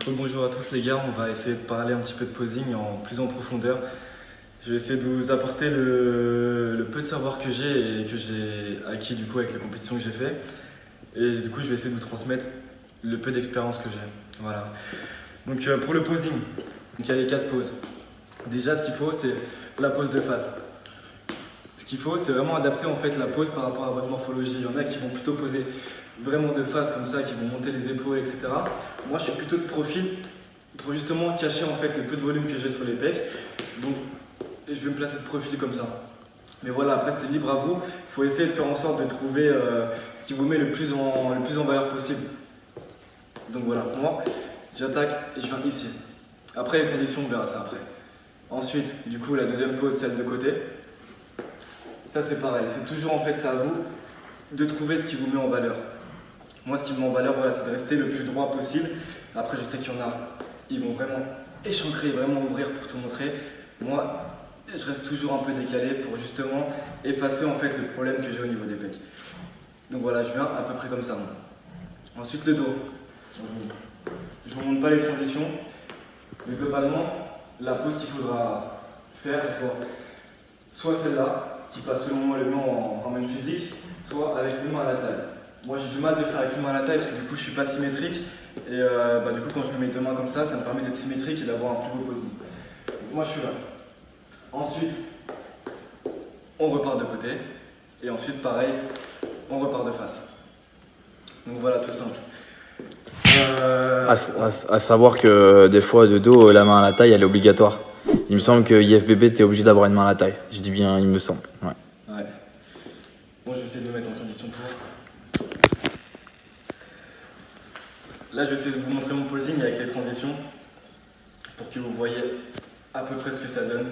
Bonjour à tous les gars, on va essayer de parler un petit peu de posing plus en profondeur. Je vais essayer de vous apporter le peu de savoir que j'ai et que j'ai acquis du coup avec les compétitions que j'ai fait. Et du coup je vais essayer de vous transmettre le peu d'expérience que j'ai. Voilà. Donc pour le posing, il y a les 4 poses. Déjà ce qu'il faut c'est la pose de face. Ce qu'il faut c'est vraiment adapter en fait la pose par rapport à votre morphologie. Il y en a qui vont plutôt poser vraiment de face comme ça, qui vont monter les épaules, etc. Moi je suis plutôt de profil pour justement cacher en fait le peu de volume que j'ai sur les pecs. Donc je vais me placer de profil comme ça. Mais voilà, après c'est libre à vous. Il faut essayer de faire en sorte de trouver ce qui vous met le plus en valeur possible. Donc voilà, moi j'attaque et je viens ici. Après les transitions, on verra ça après. Ensuite, du coup la deuxième pose, celle de côté. Ça c'est pareil, c'est toujours en fait ça à vous de trouver ce qui vous met en valeur. Moi, ce qui me met en valeur, voilà, c'est de rester le plus droit possible. Après, je sais qu'il y en a, ils vont vraiment échancrer, vraiment ouvrir pour tout montrer. Moi, je reste toujours un peu décalé pour justement effacer en fait le problème que j'ai au niveau des pecs. Donc voilà, je viens à peu près comme ça. Moi. Ensuite, le dos. Je ne vous montre pas les transitions, mais globalement, la pose qu'il faudra faire, soit celle-là, qui passe selon moi le mieux en main physique, soit avec une main à la taille. Moi j'ai du mal de faire avec une main à la taille parce que du coup je suis pas symétrique et du coup quand je mets mes deux mains comme ça me permet d'être symétrique et d'avoir un plus beau posing. Donc moi je suis là. Ensuite on repart de côté et ensuite pareil on repart de face. Donc voilà tout simple. À savoir que des fois de dos la main à la taille elle est obligatoire. Il me semble que IFBB t'es obligé d'avoir une main à la taille. Je dis bien il me semble. Ouais. Bon je vais essayer de me mettre en condition pour. Là, je vais essayer de vous montrer mon posing avec les transitions pour que vous voyez à peu près ce que ça donne.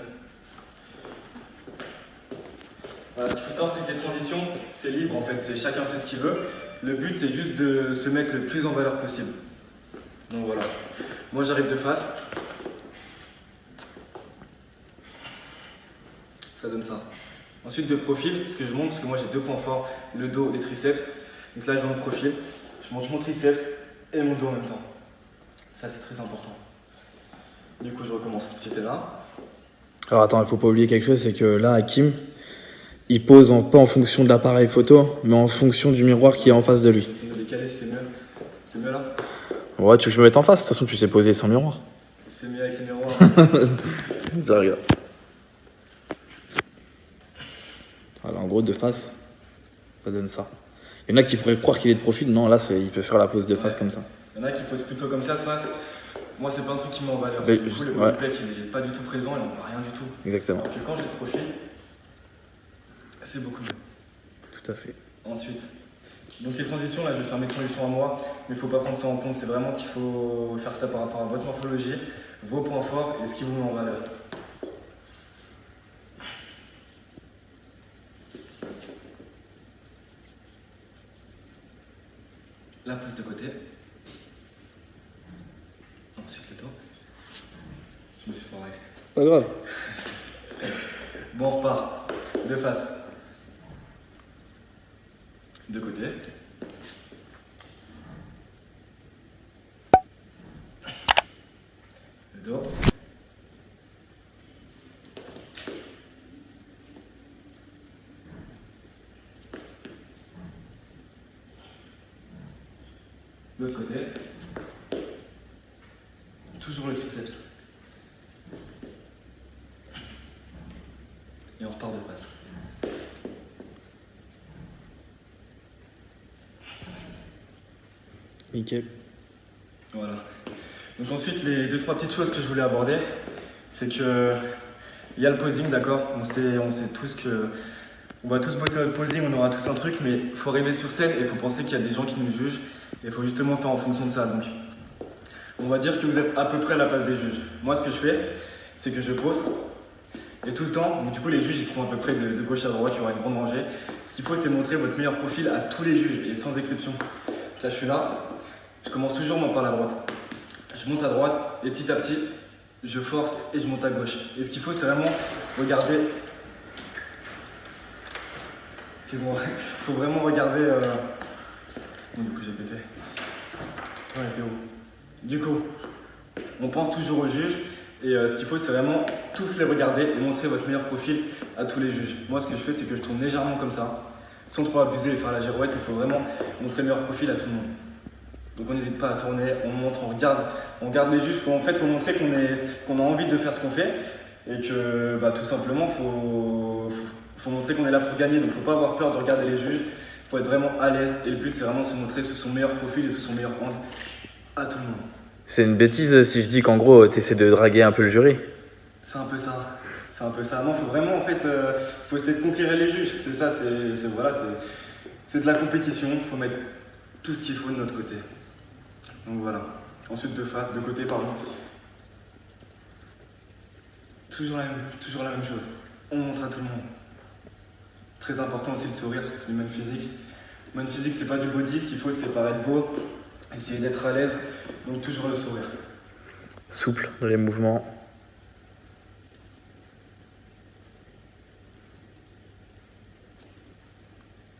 Voilà, ce qu'il faut savoir, c'est que les transitions, c'est libre en fait, chacun fait ce qu'il veut. Le but, c'est juste de se mettre le plus en valeur possible. Donc voilà. Moi, j'arrive de face. Ça donne ça. Ensuite, de profil, ce que je montre, parce que moi j'ai 2 points forts, le dos, les triceps. Donc là, je vais en profil. Je monte mon triceps et mon dos en même temps. Ça c'est très important. Du coup je recommence. J'étais là. Alors attends, il faut pas oublier quelque chose, c'est que là Hakim, il pose pas en fonction de l'appareil photo, mais en fonction du miroir qui est en face de lui. J'essaie de décaler, c'est mieux. C'est mieux là. Ouais, tu veux que je me mette en face? De toute façon tu sais poser sans miroir. C'est mieux avec les miroirs. Je regarde. Voilà, en gros de face, ça donne ça. Il y en a qui pourraient croire qu'il est de profil, non là il peut faire la pose de face comme ça. Il y en a qui posent plutôt comme ça de face. Moi c'est pas un truc qui met en valeur. Parce Mais que du coup le body plate il est pas du tout présent, il n'en voit rien du tout. Exactement. Alors que quand j'ai le profil, c'est beaucoup mieux. Tout à fait. Ensuite, donc les transitions, là je vais faire mes transitions à moi, mais il ne faut pas prendre ça en compte, c'est vraiment qu'il faut faire ça par rapport à votre morphologie, vos points forts et ce qui vous met en valeur. La pose de côté. Ensuite le dos. Je me suis foiré. Pas grave. Bon, on repart. De face. De côté. Le dos. L'autre côté. Toujours le triceps. Et on repart de face. Nickel. Voilà. Donc ensuite, les 2-3 petites choses que je voulais aborder, c'est que il y a le posing, d'accord. On sait tous que on va tous bosser notre posing, on aura tous un truc, mais il faut arriver sur scène et il faut penser qu'il y a des gens qui nous jugent et il faut justement faire en fonction de ça. Donc, on va dire que vous êtes à peu près à la place des juges. Moi, ce que je fais, c'est que je pose et tout le temps, donc du coup, les juges ils seront à peu près de gauche à droite, il y aura une grande rangée. Ce qu'il faut, c'est montrer votre meilleur profil à tous les juges et sans exception. Là, je suis là, je commence toujours par la droite. Je monte à droite et petit à petit, je force et je monte à gauche. Et ce qu'il faut, c'est vraiment regarder. Excuse-moi, il faut vraiment regarder. Non, du coup, j'ai pété. Ouais, t'es où? Du coup, On pense toujours aux juges et ce qu'il faut c'est vraiment tous les regarder et montrer votre meilleur profil à tous les juges. Moi ce que je fais c'est que je tourne légèrement comme ça, sans trop abuser et faire la girouette, il faut vraiment montrer le meilleur profil à tout le monde. Donc on n'hésite pas à tourner, on montre, on regarde les juges, faut montrer qu'on a envie de faire ce qu'on fait et que tout simplement faut montrer qu'on est là pour gagner, donc faut pas avoir peur de regarder les juges, faut être vraiment à l'aise et le but c'est vraiment se montrer sous son meilleur profil et sous son meilleur angle à tout le monde. C'est une bêtise si je dis qu'en gros, t'essaies de draguer un peu le jury. C'est un peu ça. C'est un peu ça. Non, faut vraiment faut essayer de conquérir les juges. C'est ça, c'est de la compétition. Faut mettre tout ce qu'il faut de notre côté. Donc voilà. Ensuite de côté, pardon. Toujours la même chose. On montre à tout le monde. Très important aussi le sourire parce que c'est une bonne physique. Bonne physique, c'est pas du body. Ce qu'il faut, c'est paraître beau. Essayer d'être à l'aise. Donc toujours le sourire. Souple dans les mouvements.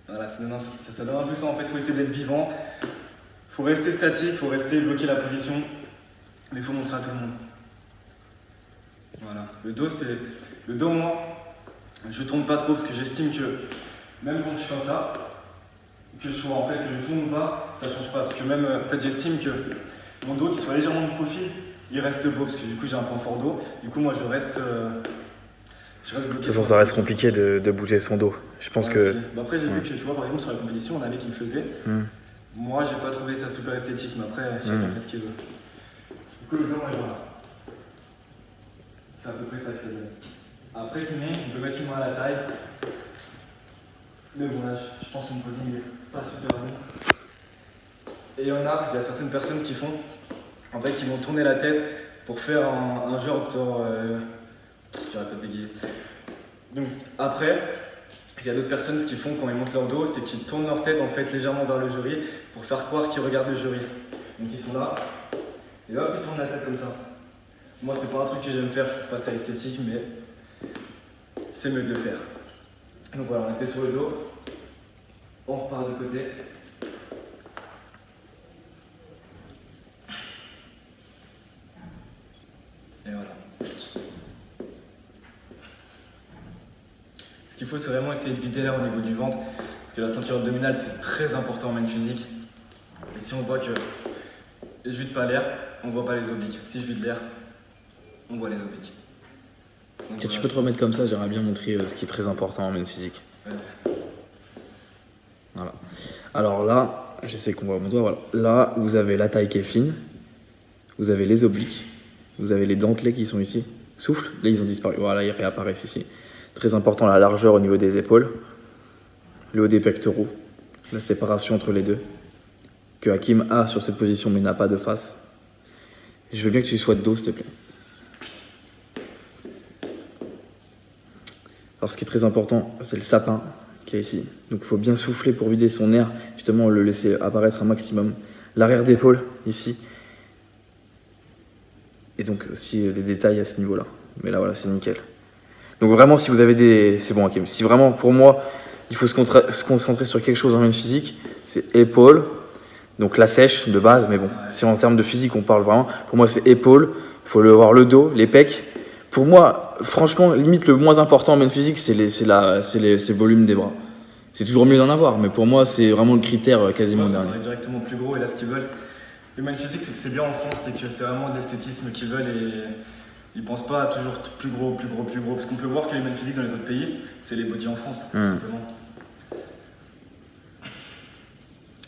Voilà, ça donne un peu ça en fait, il faut essayer d'être vivant, il faut rester statique, il faut rester bloquer la position, mais il faut montrer à tout le monde. Voilà, le dos moi, je tourne pas trop parce que j'estime que même quand je fais ça, que je tourne ou pas, ça change pas, parce que même j'estime que mon dos qui soit légèrement de profil, il reste beau, parce que du coup j'ai un point fort dos, du coup moi je reste bloqué. De toute façon, ça reste compliqué de bouger son dos. Je pense que. Après, j'ai vu que, tu vois, par exemple, sur la compétition, on avait qui le faisait. Moi, j'ai pas trouvé ça super esthétique, mais après, chacun fait ce qu'il veut. Du coup, le dos, voilà. C'est à peu près ça que ça donne. Après, sinon, on peut mettre une main à la taille. Mais bon, là, je pense que mon posing n'est pas super bon. Et il y a certaines personnes qui font, en fait, qui vont tourner la tête pour faire un genre j'arrête pas de bégayer. Donc après, il y a d'autres personnes, ce qu'ils font quand ils montent leur dos, c'est qu'ils tournent leur tête en fait légèrement vers le jury pour faire croire qu'ils regardent le jury. Donc ils sont là, et hop, ils tournent la tête comme ça. Moi, c'est pas un truc que j'aime faire, je trouve pas ça esthétique, mais c'est mieux de le faire. Donc voilà, on était sur le dos, on repart de côté. Et voilà. Ce qu'il faut, c'est vraiment essayer de vider l'air au niveau du ventre, parce que la ceinture abdominale, c'est très important en main physique. Et si on voit que je vide pas l'air, on voit pas les obliques. Si je vide l'air, on voit les obliques. Donc, Tu peux te remettre comme ça, j'aimerais bien montrer ce qui est très important en main physique. Ouais. Voilà. Alors là, j'essaie qu'on voit mon doigt, voilà. Là, vous avez la taille qui est fine, vous avez les obliques, vous avez les dentelés qui sont ici. Souffle, là ils ont disparu, voilà, ils réapparaissent ici. Très important la largeur au niveau des épaules, le haut des pectoraux, la séparation entre les deux, que Hakim a sur cette position mais n'a pas de face. Je veux bien que tu sois de dos, s'il te plaît. Alors ce qui est très important, c'est le sapin qui est ici. Donc il faut bien souffler pour vider son air, justement le laisser apparaître un maximum. L'arrière d'épaule, ici. Et donc aussi des détails à ce niveau-là. Mais là voilà, c'est nickel. Donc vraiment, si vous avez des... C'est bon, Hakim. Si vraiment, pour moi, il faut se concentrer sur quelque chose en main physique, c'est épaule, donc la sèche de base, mais bon, si en termes de physique on parle vraiment, pour moi c'est épaule, il faut voir le dos, les pecs. Pour moi, franchement, limite le moins important en main physique, c'est le volume des bras. C'est toujours mieux d'en avoir, mais pour moi, c'est vraiment le critère quasiment dernier. On est directement plus gros, et là ce qu'ils veulent, le main physique, c'est que c'est bien en France, c'est que c'est vraiment de l'esthétisme qu'ils veulent et ils pensent pas à toujours plus gros, parce qu'on peut voir que les main physiques dans les autres pays, c'est les body en France, tout simplement.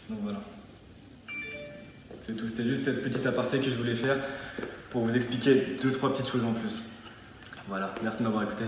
Donc voilà. C'est tout, c'était juste cette petite aparté que je voulais faire pour vous expliquer 2-3 petites choses en plus. Voilà, merci de m'avoir écouté.